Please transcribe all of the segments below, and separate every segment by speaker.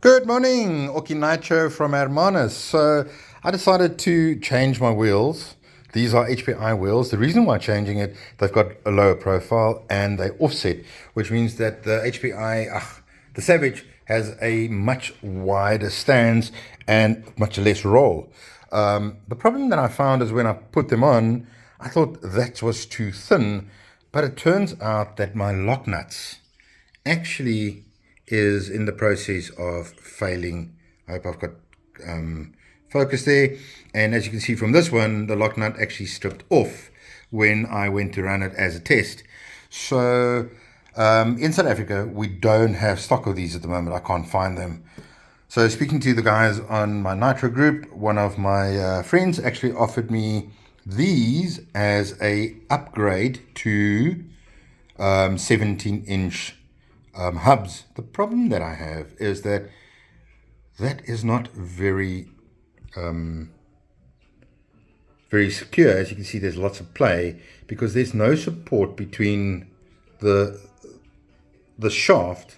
Speaker 1: Good morning, Oki Nitro from Hermanus. So I decided to change my wheels. These are HPI wheels. The reason why changing it, they've got a lower profile and they offset, which means that the the Savage has a much wider stance and much less roll. The problem that I found is when I put them on, I thought that was too thin, but it turns out that my lock nuts actually is in the process of failing. I hope I've got focus there. And as you can see from this one, the lock nut actually stripped off when I went to run it as a test. So in South Africa, we don't have stock of these at the moment. I can't find them. So speaking to the guys on my Nitro group, one of my friends actually offered me these as a upgrade to 17-inch hubs. The problem that I have is that is not very very secure. As you can see, there's lots of play because there's no support between the shaft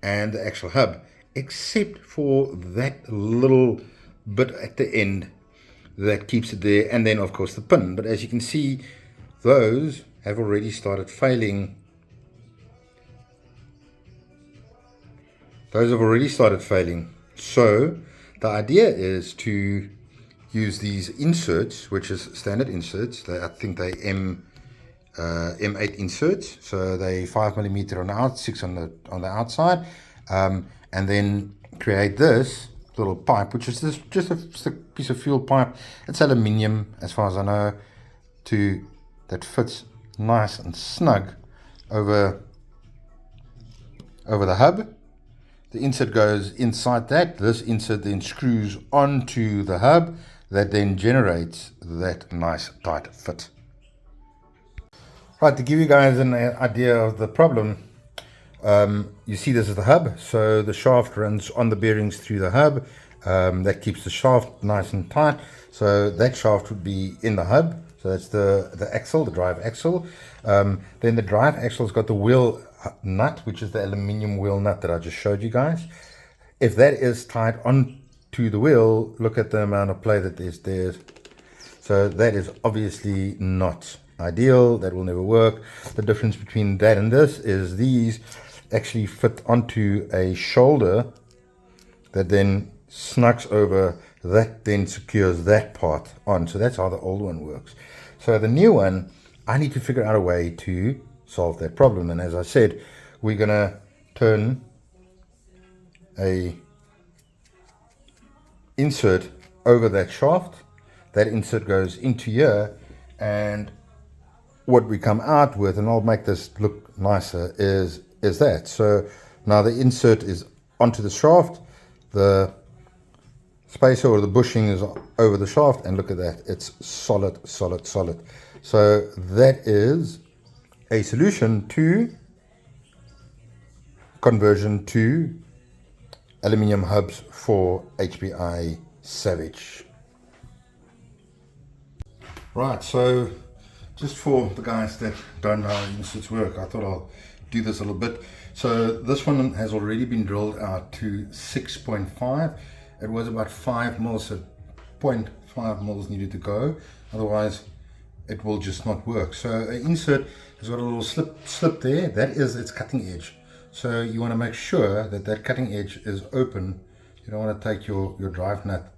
Speaker 1: and the actual hub, except for that little bit at the end that keeps it there, and then of course the pin. But as you can see, those have already started failing. Those have already started failing. So the idea is to use these inserts, which is standard inserts. I think they M8 inserts. So they 5mm on the out, 6 on the outside, and then create this little pipe, which is just a piece of fuel pipe. It's aluminium, as far as I know, that fits nice and snug over the hub. The insert goes inside that. This insert then screws onto the hub that then generates that nice tight fit. Right, to give you guys an idea of the problem, you see this is the hub. So the shaft runs on the bearings through the hub. That keeps the shaft nice and tight. So that shaft would be in the hub. So that's the axle, the drive axle. Then the drive axle's got the wheel nut, which is the aluminium wheel nut that I just showed you guys. If that is tied onto the wheel, look at the amount of play that there's there. So that is obviously not ideal. That will never work. The difference between that and this is these actually fit onto a shoulder that then snugs over, that then secures that part on. So that's how the old one works. So the new one, I need to figure out a way to solve that problem. And as I said, we're gonna turn a insert over that shaft. That insert goes into here, and what we come out with, and I'll make this look nicer, is that. So now the insert is onto the shaft, the spacer or the bushing is over the shaft, and look at that, it's solid. So that is a solution to conversion to aluminium hubs for HPI Savage. Right, so just for the guys that don't know how inserts work, I thought I'll do this a little bit. So this one has already been drilled out to 6.5. It was about 5 mils, so 0.5 mils needed to go, otherwise it will just not work. So an insert has got a little slip there. That is its cutting edge. So you want to make sure that cutting edge is open. You don't want to take your drive nut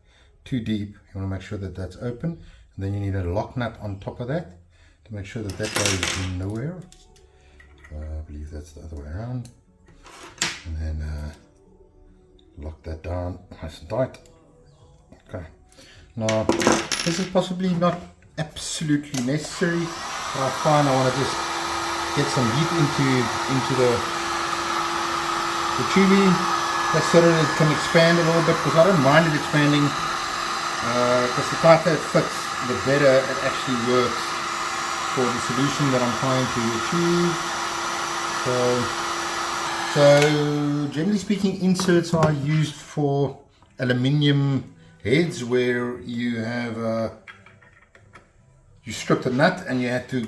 Speaker 1: too deep. You want to make sure that that's open. And then you need a lock nut on top of that to make sure that goes nowhere. I believe that's the other way around. And then lock that down nice and tight. Okay. Now, this is possibly not absolutely necessary, but I find I want to just get some heat into the tubing, so that it can expand a little bit, because I don't mind it expanding, because the tighter it fits, the better it actually works for the solution that I'm trying to achieve. So generally speaking, inserts are used for aluminium heads where you have you stripped a nut and you had to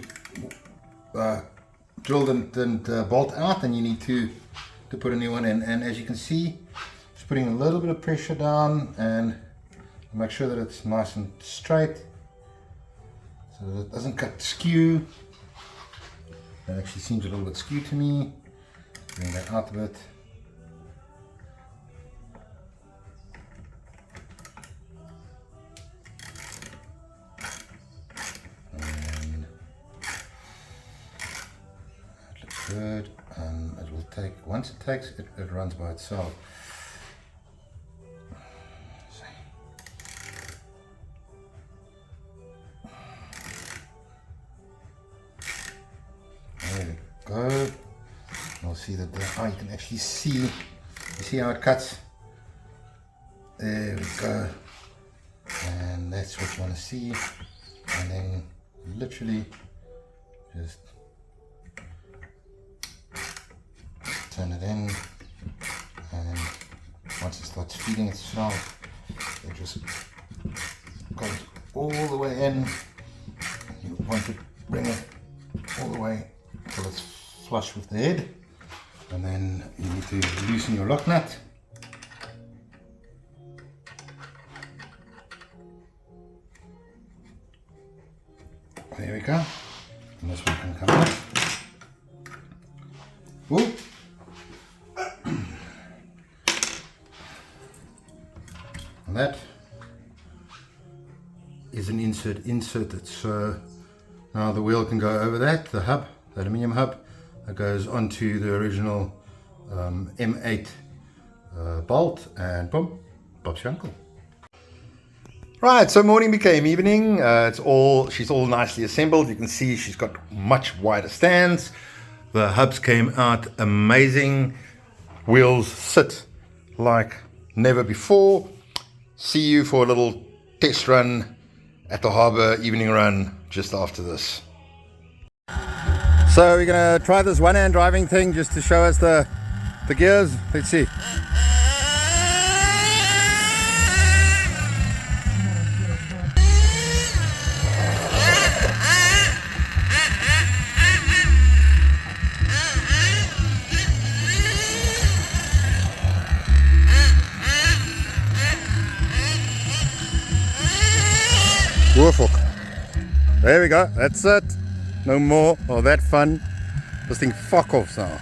Speaker 1: drill and bolt out, and you need to put a new one in. And as you can see, putting a little bit of pressure down and make sure that it's nice and straight so that it doesn't cut skew. That actually seems a little bit skew to me. Bring that out a bit. And it looks good. And it will take, once it takes, it runs by itself. There we go. You'll see that there, oh, you can actually see, you see how it cuts? There we go. And that's what you want to see. And then literally just turn it in, and once it starts feeding itself, it just goes all the way in. You want to bring it all the way until it's flush with the head, and then you need to loosen your lock nut. There we go. And this one can come out. Ooh. And that is an insert inserted, so now the wheel can go over that, the hub, the aluminium hub, that goes onto the original M8 bolt, and boom, Bob's your uncle. Right, so morning became evening. She's all nicely assembled. You can see she's got much wider stands. The hubs came out amazing. Wheels sit like never before. See you for a little test run at the harbour, evening run just after this. So we're going to try this one-hand driving thing just to show us the gears. Let's see. Woofhook. There we go, that's it. No more of that fun. This thing fuck off now.